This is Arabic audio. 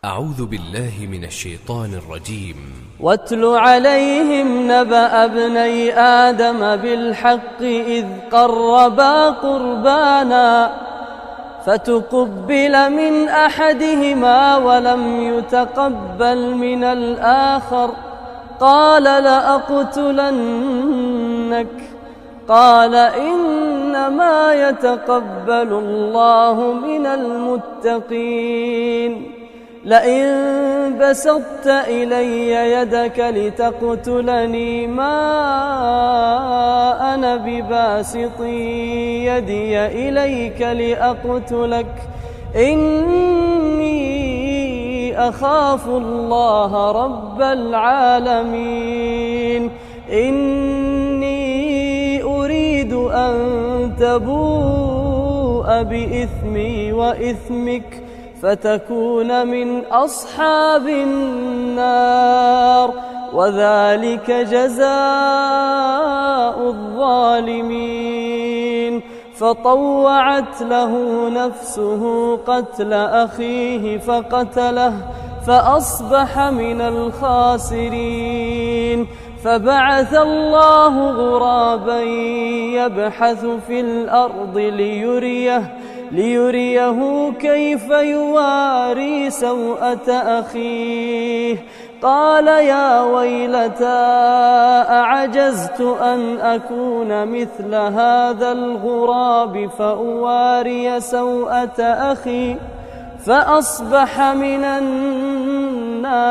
أعوذ بالله من الشيطان الرجيم. واتل عليهم نبأ ابني آدم بالحق إذ قربا قربانا فتقبل من أحدهما ولم يتقبل من الآخر قال لأقتلنك قال إنما يتقبل الله من المتقين لئن بسطت إلي يدك لتقتلني ما أنا بباسط يدي إليك لأقتلك إني أخاف الله رب العالمين إني أريد أن تبوء بإثمي وإثمك فتكون من أصحاب النار وذلك جزاء الظالمين فطوعت له نفسه قتل أخيه فقتله فأصبح من الخاسرين فبعث الله غرابا يبحث في الأرض ليريه كيف يواري سوءة أخيه قال يا ويلتى أعجزت أن أكون مثل هذا الغراب فأواري سوءة أخي فأصبح من النادمين.